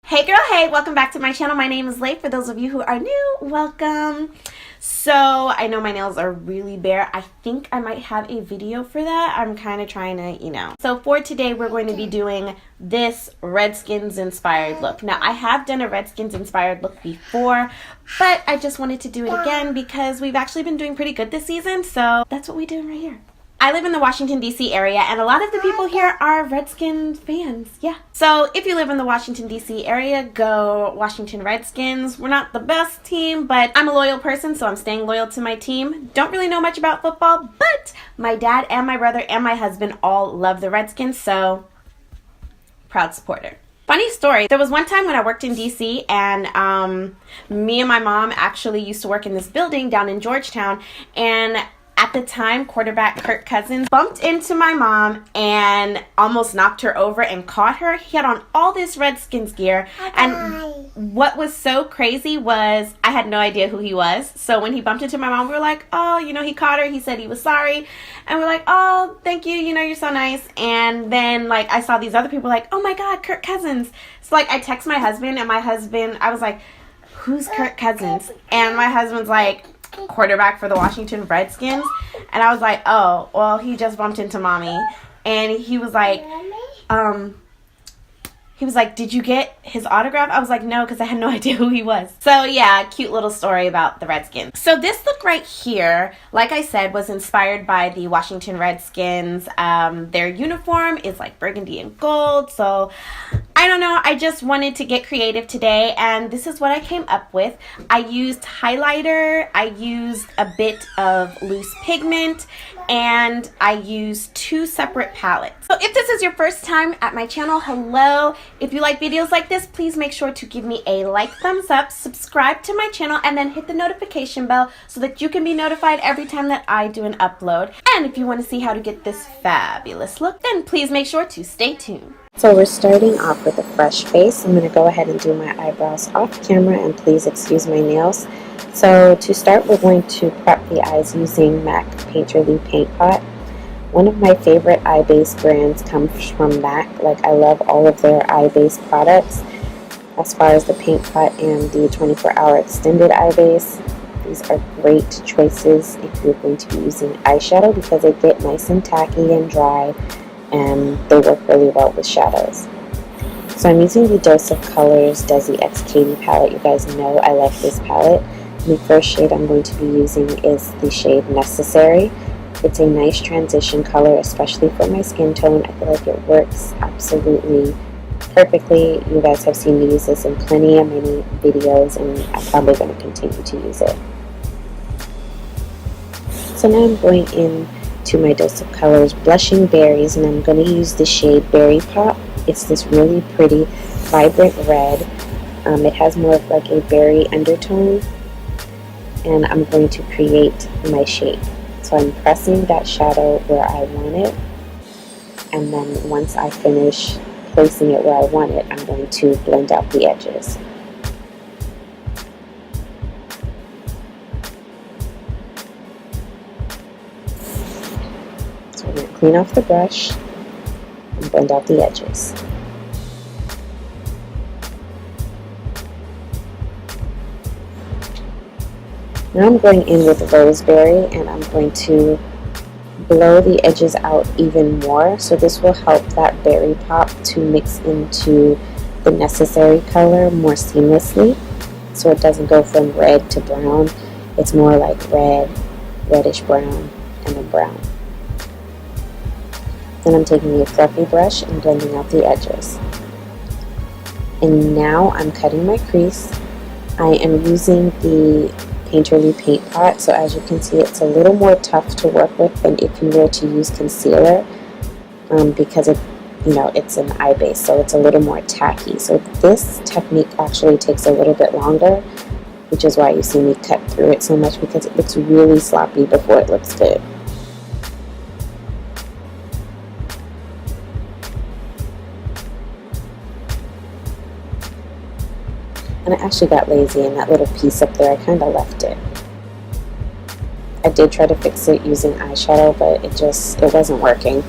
Hey girl, hey, welcome back to my channel. My name is Leigh. For those of you who are new, welcome. So I know my nails are really bare. I think I might have a video for that. I'm kind of trying to, So for today, we're going to be doing this Redskins inspired look. Now I have done a Redskins inspired look before, but I just wanted to do it again because we've actually been doing pretty good this season. So that's what we're doing right here. I live in the Washington, D.C. area, and a lot of the people here are Redskins fans. Yeah. So if you live in the Washington, D.C. area, go Washington Redskins. We're not the best team, but I'm a loyal person, so I'm staying loyal to my team. Don't really know much about football, but my dad and my brother and my husband all love the Redskins, so proud supporter. Funny story, there was one time when I worked in DC and me and my mom actually used to work in this building down in Georgetown, and at the time, quarterback Kirk Cousins bumped into my mom and almost knocked her over and caught her. He had on all this Redskins gear, and what was so crazy was I had no idea who he was. So when he bumped into my mom, we were like, oh, he caught her. He said he was sorry. And we're like, oh, thank you. You're so nice. And then, I saw these other people like, oh, my God, Kirk Cousins. So, I text my husband, and I was like, who's Kirk Cousins? And my husband's like, quarterback for the Washington Redskins. And I was like, oh, well, he just bumped into mommy. And he was like, did you get his autograph? I was like, no, because I had no idea who he was. So yeah, cute little story about the Redskins. So this look right here, like I said, was inspired by the Washington Redskins. Their uniform is like burgundy and gold. So I don't know, I just wanted to get creative today, and this is what I came up with. I used highlighter, I used a bit of loose pigment, and I used 2 separate palettes. So if this is your first time at my channel, hello. If you like videos like this, please make sure to give me a thumbs up, subscribe to my channel, and then hit the notification bell so that you can be notified every time that I do an upload. And if you want to see how to get this fabulous look, then please make sure to stay tuned. So we're starting off with a fresh face. I'm going to go ahead and do my eyebrows off camera, and please excuse my nails. So to start, we're going to prep the eyes using MAC Painterly Paint Pot. One of my favorite eye base brands comes from MAC. I love all of their eye base products. As far as the paint pot and the 24-hour extended eye base, these are great choices if you're going to be using eyeshadow because they get nice and tacky and dry, and they work really well with shadows. So I'm using the Dose of Colors Desi X Katie palette. You guys know I love this palette. The first shade I'm going to be using is the shade Necessary. It's a nice transition color, especially for my skin tone. I feel like it works absolutely perfectly. You guys have seen me use this in plenty of many videos, and I'm probably going to continue to use it. So now I'm going in to my Dose of Colors Blushing Berries, and I'm going to use the shade Berry Pop. It's this really pretty vibrant red. It has more of a berry undertone, and I'm going to create my shape. So I'm pressing that shadow where I want it, and then once I finish placing it where I want it, I'm going to blend out the edges. So I'm going to clean off the brush and blend out the edges. Now I'm going in with Roseberry, and I'm going to blow the edges out even more. So this will help that berry pop to mix into the Necessary color more seamlessly. So it doesn't go from red to brown. It's more like red, reddish brown, and then brown. Then I'm taking a fluffy brush and blending out the edges. And now I'm cutting my crease. I am using the Painterly Paint Pot, so as you can see, it's a little more tough to work with than if you were to use concealer, because it's an eye base, so it's a little more tacky. So this technique actually takes a little bit longer, which is why you see me cut through it so much, because it looks really sloppy before it looks good. And I actually got lazy, and that little piece up there, I kind of left it. I did try to fix it using eyeshadow, but it wasn't working.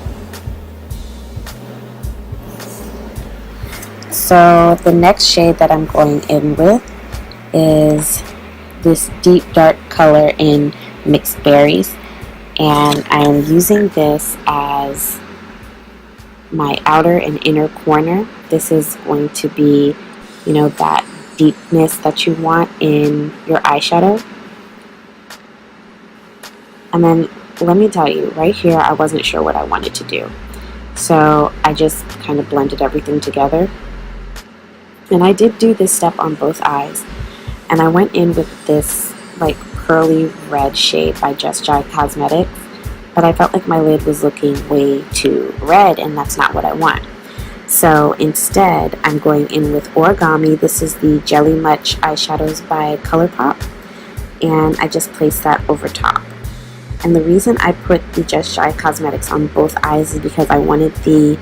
So the next shade that I'm going in with is this deep dark color in Mixed Berries, and I am using this as my outer and inner corner. This is going to be, that deepness that you want in your eyeshadow. And then let me tell you, right here I wasn't sure what I wanted to do, so I just kind of blended everything together. And I did do this step on both eyes, and I went in with this like curly red shade by Just Dry Cosmetics, but I felt like my lid was looking way too red, and that's not what I want. So instead, I'm going in with Origami. This is the Jelly Much eyeshadows by ColourPop, and I just placed that over top. And the reason I put the Just Dry Cosmetics on both eyes is because I wanted the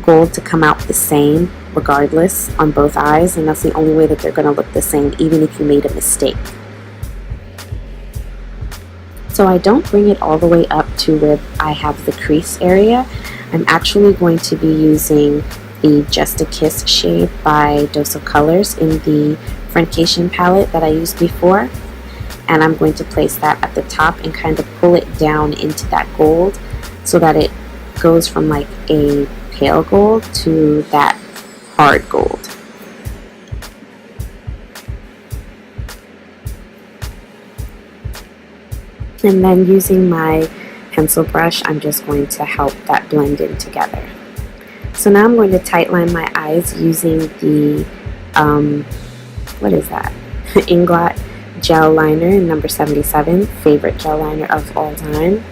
gold to come out the same regardless on both eyes, and that's the only way that they're going to look the same even if you made a mistake. So I don't bring it all the way up to where I have the crease area. I'm actually going to be using the Just a Kiss shade by Dose of Colors in the Friendcation palette that I used before, and I'm going to place that at the top and kind of pull it down into that gold so that it goes from like a pale gold to that hard gold. And then using my pencil brush, I'm just going to help that blend in together. So now I'm going to tightline my eyes using the, what is that? Inglot gel liner, number 77, favorite gel liner of all time.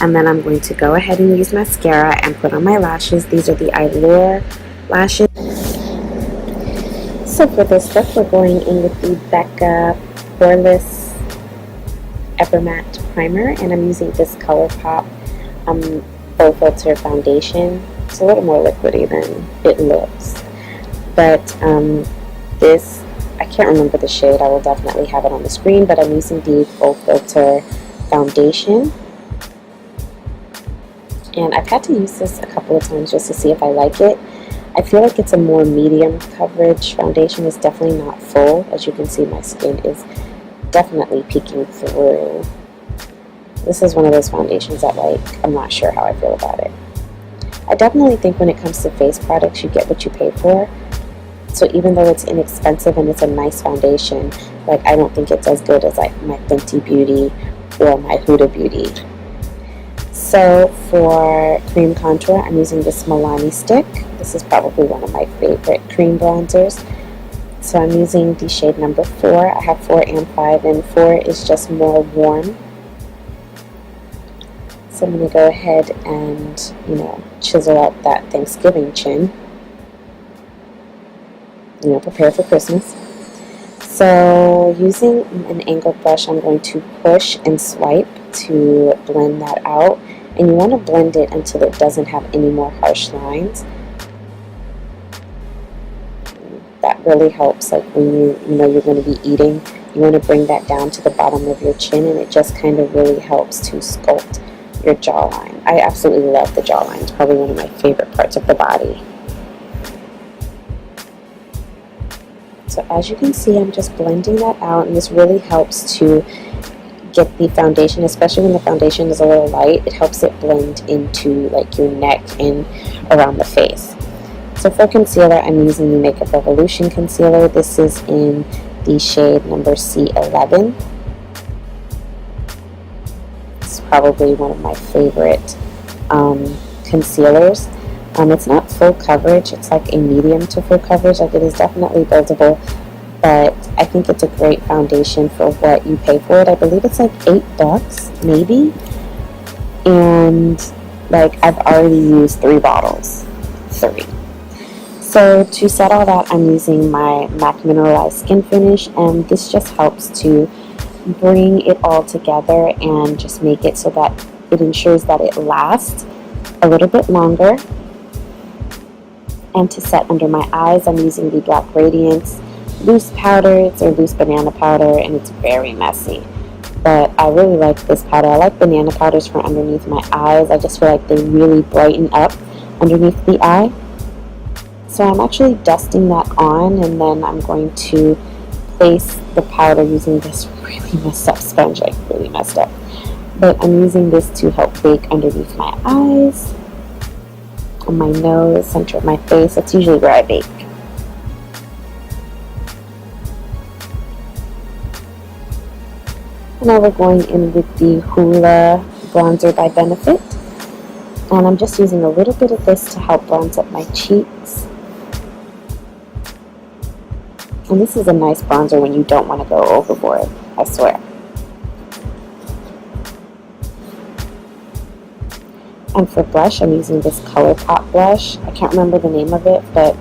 And then I'm going to go ahead and use mascara and put on my lashes. These are the Allure lashes. So for this look, we're going in with the Becca Poreless Ever Matte Primer, and I'm using this ColourPop Full Filter Foundation. It's a little more liquidy than it looks, but this, I can't remember the shade. I will definitely have it on the screen, but I'm using the Full Filter Foundation. And I've had to use this a couple of times just to see if I like it. I feel like it's a more medium coverage foundation. It's definitely not full. As you can see, my skin is definitely peeking through. This is one of those foundations that, like, I'm not sure how I feel about it. I definitely think when it comes to face products, you get what you pay for. So even though it's inexpensive and it's a nice foundation, like, I don't think it's as good as like my Fenty Beauty or my Huda Beauty. So for cream contour, I'm using this Milani stick. This is probably one of my favorite cream bronzers. So I'm using the shade number 4. I have 4 and 5, and 4 is just more warm. So I'm going to go ahead and, chisel out that Thanksgiving chin. Prepare for Christmas. So using an angled brush, I'm going to push and swipe to blend that out. And you want to blend it until it doesn't have any more harsh lines. That really helps, like when you're going to be eating, you want to bring that down to the bottom of your chin, and it just kind of really helps to sculpt your jawline. I absolutely love the jawline. It's probably one of my favorite parts of the body. So as you can see, I'm just blending that out, and this really helps to get the foundation, especially when the foundation is a little light, it helps it blend into like your neck and around the face. So for concealer, I'm using the Makeup Revolution concealer. This is in the shade number C11. It's probably one of my favorite concealers. It's not full coverage, it's like a medium to full coverage. Like, it is definitely buildable, but I think it's a great foundation for what you pay for it. I believe it's like $8 maybe, and like I've already used 3 bottles. 3. So to set all that, I'm using my MAC Mineralized Skin Finish, and this just helps to bring it all together and just make it so that it ensures that it lasts a little bit longer. And to set under my eyes, I'm using the Black Radiance loose powder. It's a loose banana powder, and it's very messy, but I really like this powder. I like banana powders for underneath my eyes. I just feel like they really brighten up underneath the eye. So I'm actually dusting that on, and then I'm going to place the powder using this really messed up sponge, like really messed up. But I'm using this to help bake underneath my eyes, on my nose, center of my face. That's usually where I bake. Now we're going in with the Hoola bronzer by Benefit. And I'm just using a little bit of this to help bronze up my cheeks. And this is a nice bronzer when you don't want to go overboard, I swear. And for blush, I'm using this ColourPop blush. I can't remember the name of it, but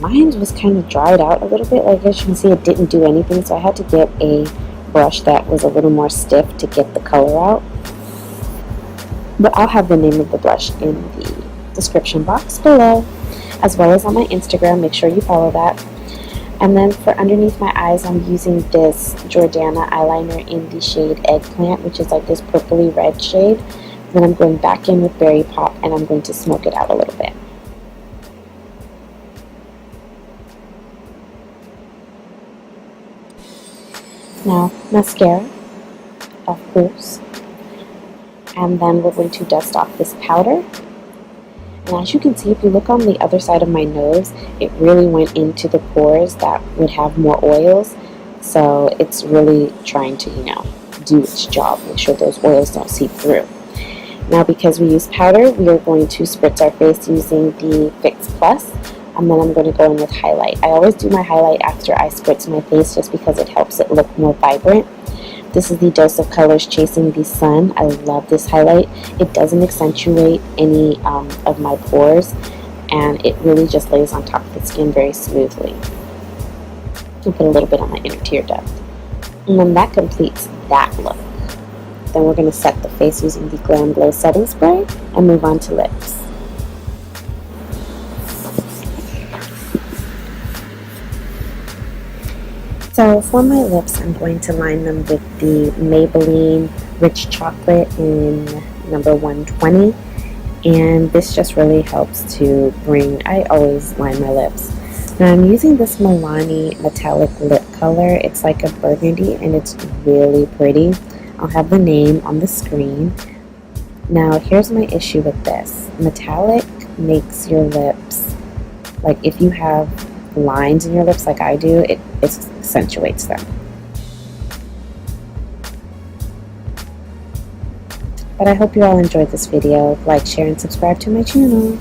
mine was kind of dried out a little bit. Like, as you can see, it didn't do anything, so I had to get a brush that was a little more stiff to get the color out. But I'll have the name of the blush in the description box below, as well as on my Instagram. Make sure you follow that. And then for underneath my eyes, I'm using this Jordana eyeliner in the shade Eggplant, which is like this purpley red shade. Then I'm going back in with Berry Pop, and I'm going to smoke it out a little bit. Now, mascara, of course. And then we're going to dust off this powder. And as you can see, if you look on the other side of my nose, it really went into the pores that would have more oils. So it's really trying to, do its job. Make sure those oils don't seep through. Now, because we use powder, we are going to spritz our face using the Fix Plus, and then I'm going to go in with highlight. I always do my highlight after I spritz my face just because it helps it look more vibrant. This is the Dose of Colors Chasing the Sun. I love this highlight. It doesn't accentuate any of my pores, and it really just lays on top of the skin very smoothly. I'll put a little bit on my inner tear duct. And then that completes that look. Then we're going to set the face using the Glam Glow Setting Spray and move on to lips. So for my lips, I'm going to line them with the Maybelline Rich Chocolate in number 120. And this just really helps to I always line my lips. Now I'm using this Milani Metallic Lip Color. It's like a burgundy and it's really pretty. I'll have the name on the screen. Now here's my issue with this. Metallic makes your lips, like if you have lines in your lips like I do, it accentuates them. But I hope you all enjoyed this video. Like, share, and subscribe to my channel.